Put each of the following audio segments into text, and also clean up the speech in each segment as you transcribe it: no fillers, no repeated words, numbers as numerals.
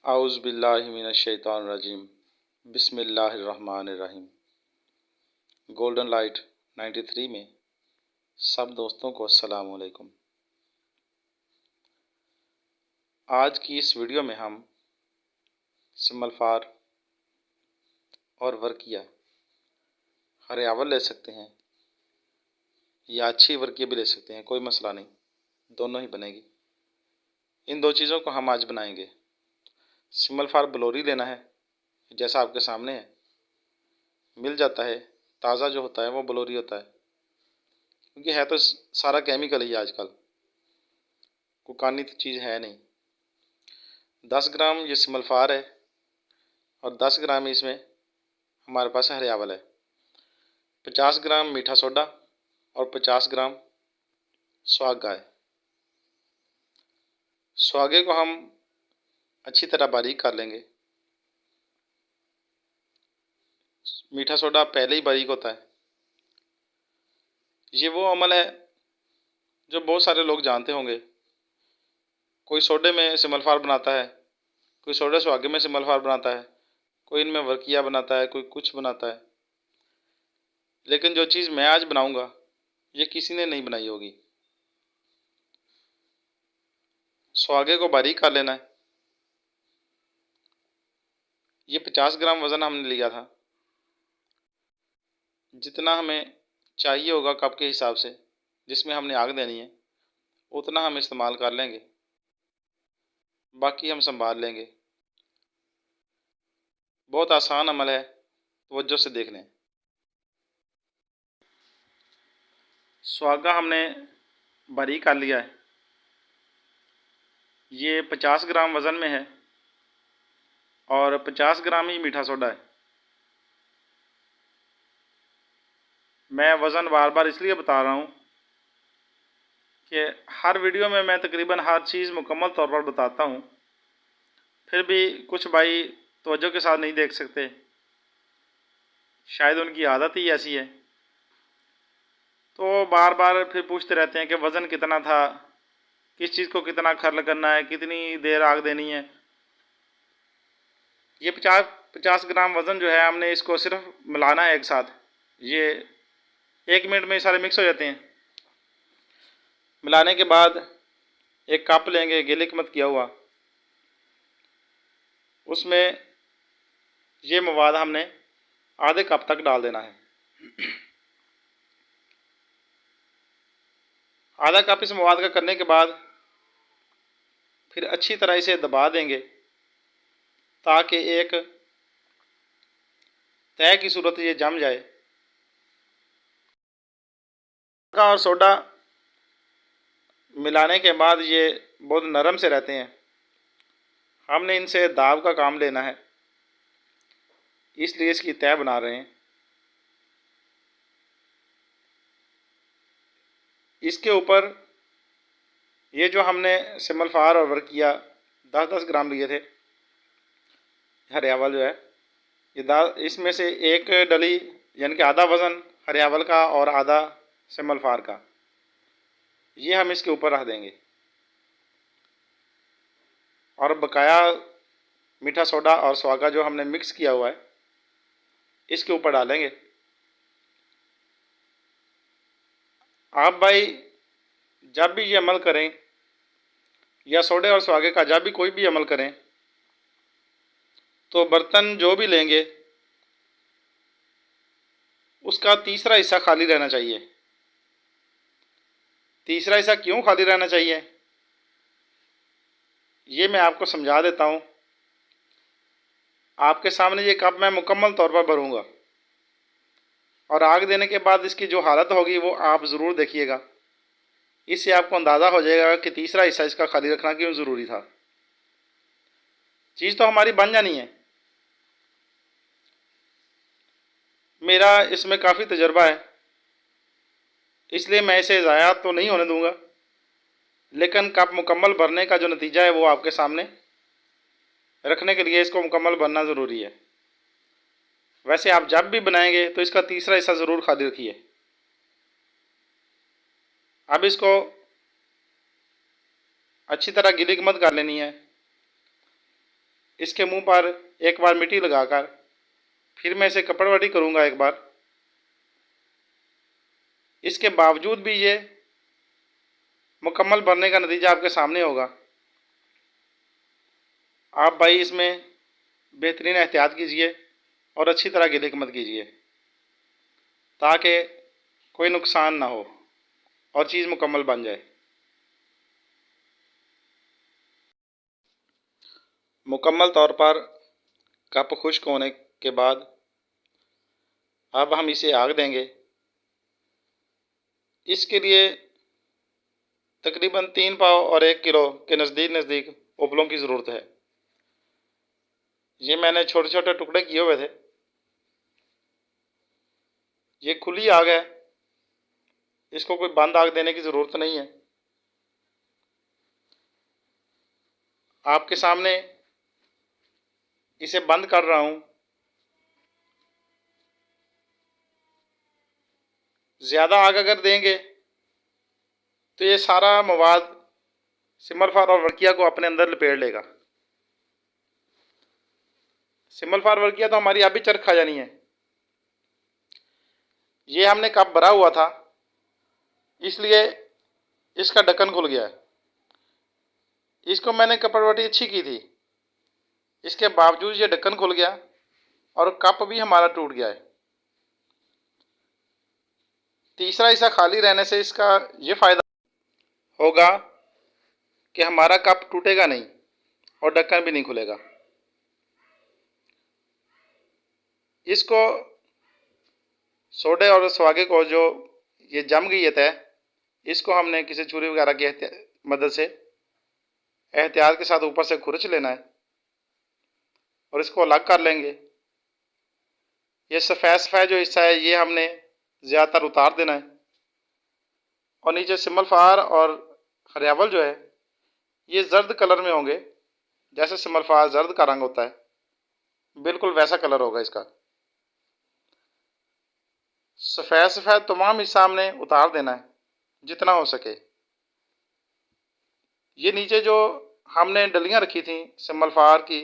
आउज़ बिल्लाहि मिनश शैतानिर रजीम। बिस्मिल्लाहिर्रहमानिर्रहीम। Golden light 93 में सब दोस्तों को अस्सलाम वालेकुम। आज की इस वीडियो में हम सिमलफार और वर्किया हरियावल ले सकते हैं या अच्छी वर्किया भी ले सकते हैं, कोई मसला नहीं, दोनों ही बनेगी। इन दो चीज़ों को हम आज बनाएंगे। सिमलफार बलोरी लेना है, जैसा आपके सामने है, मिल जाता है। ताज़ा जो होता है वो बलोरी होता है, क्योंकि है तो सारा केमिकल ही आजकल, कोई कानी तो चीज़ है नहीं। 10 ग्राम ये सिमलफार है और 10 ग्राम इसमें हमारे पास हरियावल है। 50 ग्राम मीठा सोडा और 50 ग्राम सुहागा है। सुहागे को हम अच्छी तरह बारीक कर लेंगे। मीठा सोडा पहले ही बारीक होता है। ये वो अमल है जो बहुत सारे लोग जानते होंगे। कोई सोडे में सिमलफार बनाता है, कोई सोडे सुहागे में सिमलफार बनाता है, कोई इनमें वर्किया बनाता है, कोई कुछ बनाता है। लेकिन जो चीज़ मैं आज बनाऊंगा ये किसी ने नहीं बनाई होगी। सुहागे को बारीक कर लेना है। ये 50 ग्राम वज़न हमने लिया था। जितना हमें चाहिए होगा कप के हिसाब से, जिसमें हमने आग देनी है, उतना हम इस्तेमाल कर लेंगे, बाकी हम संभाल लेंगे। बहुत आसान अमल है, तवज्जो से देख लें। सुहागा हमने बारीक कर लिया है। ये 50 ग्राम वज़न में है और 50 ग्राम ही मीठा सोडा है। मैं वज़न बार बार इसलिए बता रहा हूँ कि हर वीडियो में मैं तकरीबन हर चीज़ मुकम्मल तौर पर बताता हूँ, फिर भी कुछ भाई तवज्जो के साथ नहीं देख सकते। शायद उनकी आदत ही ऐसी है, तो बार बार फिर पूछते रहते हैं कि वज़न कितना था, किस चीज़ को कितना खर्ल करना है, कितनी देर आग देनी है। ये 50 ग्राम वज़न जो है, हमने इसको सिर्फ मिलाना है एक साथ। ये 1 मिनट में सारे मिक्स हो जाते हैं। मिलाने के बाद एक कप लेंगे गिलिक मत किया हुआ, उसमें ये मवाद हमने आधे कप तक डाल देना है। आधा कप इस मवाद का करने के बाद फिर अच्छी तरह इसे दबा देंगे ताकि एक तय की सूरत ये जम जाए। और सोडा मिलाने के बाद ये बहुत नरम से रहते हैं, हमने इनसे दाब का काम लेना है, इसलिए इसकी तय बना रहे हैं। इसके ऊपर ये जो हमने सिमलफार और वर्किया 10-10 ग्राम लिए थे, हरियावल जो है, ये इसमें से एक डली यानी कि आधा वज़न हरियावल का और आधा सिमलफार का, ये हम इसके ऊपर रख देंगे और बकाया मीठा सोडा और सुहागा जो हमने मिक्स किया हुआ है इसके ऊपर डालेंगे। आप भाई जब भी ये अमल करें, या सोडे और सुहागे का जब भी कोई भी अमल करें, तो बर्तन जो भी लेंगे उसका तीसरा हिस्सा खाली रहना चाहिए। तीसरा हिस्सा क्यों खाली रहना चाहिए ये मैं आपको समझा देता हूँ। आपके सामने ये कप मैं मुकम्मल तौर पर भरूँगा और आग देने के बाद इसकी जो हालत होगी वो आप ज़रूर देखिएगा। इससे आपको अंदाज़ा हो जाएगा कि तीसरा हिस्सा इसका खाली रखना क्यों ज़रूरी था। चीज़ तो हमारी बन जानी है। मेरा इसमें काफ़ी तजर्बा है, इसलिए मैं इसे ज़ाया तो नहीं होने दूंगा, लेकिन कप मुकम्मल भरने का जो नतीजा है वो आपके सामने रखने के लिए इसको मुकम्मल भरना ज़रूरी है। वैसे आप जब भी बनाएंगे तो इसका तीसरा हिस्सा ज़रूर खाली रखिए। अब इसको अच्छी तरह गिलिक मत कर लेनी है। इसके मुंह पर एक बार मिट्टी लगाकर फिर मैं इसे कपड़वाटी करूँगा एक बार। इसके बावजूद भी ये मुकम्मल बनने का नतीजा आपके सामने होगा। आप भाई इसमें बेहतरीन एहतियात कीजिए और अच्छी तरह गिले मत कीजिए ताकि कोई नुकसान ना हो और चीज़ मुकम्मल बन जाए। मुकम्मल तौर पर कप खुश्क होने के बाद अब हम इसे आग देंगे। इसके लिए तकरीबन 3 पाव और 1 किलो के नज़दीक उपलों की ज़रूरत है। ये मैंने छोटे छोटे टुकड़े किए हुए थे। ये खुली आग है, इसको कोई बंद आग देने की ज़रूरत नहीं है। आपके सामने इसे बंद कर रहा हूँ। ज़्यादा आग अगर देंगे तो ये सारा मवाद सिमलफार और वर्किया को अपने अंदर लपेट लेगा। सिमलफार वर्किया तो हमारी अभी चरख खा जानी है। ये हमने कप भरा हुआ था इसलिए इसका ढक्कन खुल गया है। इसको मैंने कपड़वाटी अच्छी की थी, इसके बावजूद ये ढक्कन खुल गया और कप भी हमारा टूट गया है। तीसरा हिस्सा खाली रहने से इसका ये फ़ायदा होगा कि हमारा कप टूटेगा नहीं और ढक्कन भी नहीं खुलेगा। इसको सोडे और स्वागे को जो ये जम गई है तय, इसको हमने किसी छुरी वगैरह की मदद से एहतियात के साथ ऊपर से खुरच लेना है और इसको अलग कर लेंगे। ये सफ़ेद सफ़ेद जो हिस्सा है ये हमने ज़्यादातर उतार देना है और नीचे सिमलफार और हरियावल जो है ये जर्द कलर में होंगे। जैसे सिमलफार जर्द का रंग होता है बिल्कुल वैसा कलर होगा इसका। सफ़ेद सफ़ेद तमाम हिस्सा हमने उतार देना है जितना हो सके। ये नीचे जो हमने डलियां रखी थी सिमलफार की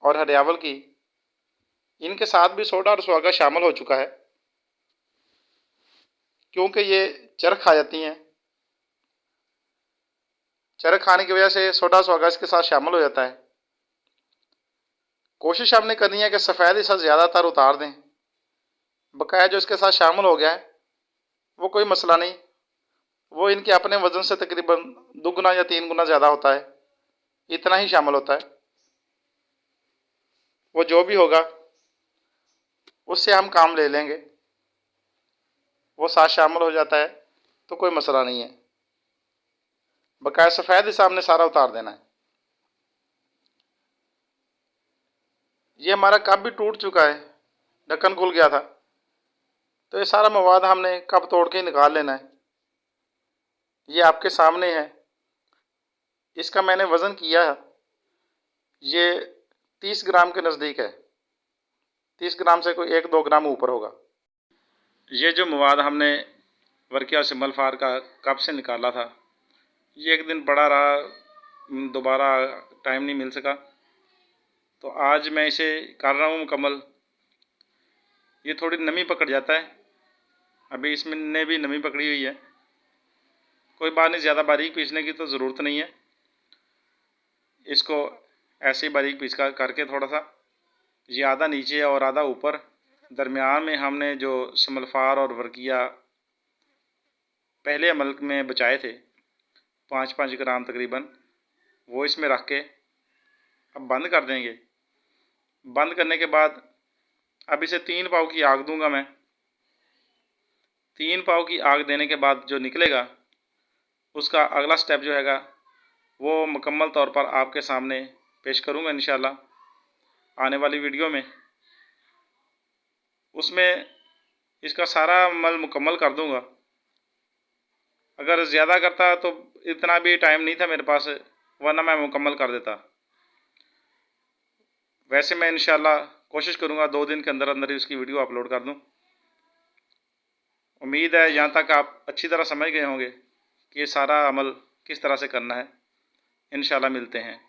और हरियावल की, इनके साथ भी सोडा और स्वागा शामिल हो चुका है क्योंकि ये चरख खा जाती हैं। चरख खाने की वजह से सोडा स्वागा इसके साथ शामिल हो जाता है। कोशिश हमने करनी है कि सफ़ेद हिस्सा ज़्यादातर उतार दें। बकाया जो इसके साथ शामिल हो गया है वो कोई मसला नहीं, वो इनके अपने वज़न से तकरीबन 2 गुना या 3 गुना ज़्यादा होता है, इतना ही शामिल होता है। वो जो भी होगा उससे हम काम ले लेंगे, वो साथ शामिल हो जाता है तो कोई मसला नहीं है। बकाया सफ़ेद हिस्सा हमने सारा उतार देना है। ये हमारा कप भी टूट चुका है, ढक्कन खुल गया था, तो ये सारा मवाद हमने कप तोड़ के निकाल लेना है। ये आपके सामने है, इसका मैंने वज़न किया है, ये 30 ग्राम के नज़दीक है। 30 ग्राम से कोई 1-2 ग्राम ऊपर होगा। ये जो मवाद हमने वर्किया और सिमलफार का कप से निकाला था, ये एक दिन पड़ा रहा, दोबारा टाइम नहीं मिल सका, तो आज मैं इसे कर रहा हूँ मुकम्मल। ये थोड़ी नमी पकड़ जाता है, अभी इसमें ने भी नमी पकड़ी हुई है। कोई बात नहीं, ज़्यादा बारीक पीसने की तो ज़रूरत नहीं है। इसको ऐसे ही बारीक पीस करके थोड़ा सा, ये आधा नीचे और आधा ऊपर, दरमियान में हमने जो सिमलफार और वर्किया पहले अमल में बचाए थे 5-5 ग्राम तकरीबन, वो इसमें रख के अब बंद कर देंगे। बंद करने के बाद अब इसे 3 पाव की आग दूंगा मैं। 3 पाव की आग देने के बाद जो निकलेगा उसका अगला स्टेप जो हैगा वो मुकम्मल तौर पर आपके सामने पेश करूंगा इंशाल्लाह आने वाली वीडियो में। उसमें इसका सारा अमल मुकम्मल कर दूंगा। अगर ज़्यादा करता तो इतना भी टाइम नहीं था मेरे पास, वरना मैं मुकम्मल कर देता। वैसे मैं इंशाल्लाह कोशिश करूंगा 2 दिन के अंदर अंदर ही उसकी वीडियो अपलोड कर दूं। उम्मीद है यहाँ तक आप अच्छी तरह समझ गए होंगे कि ये सारा अमल किस तरह से करना है। इंशाल्लाह मिलते हैं।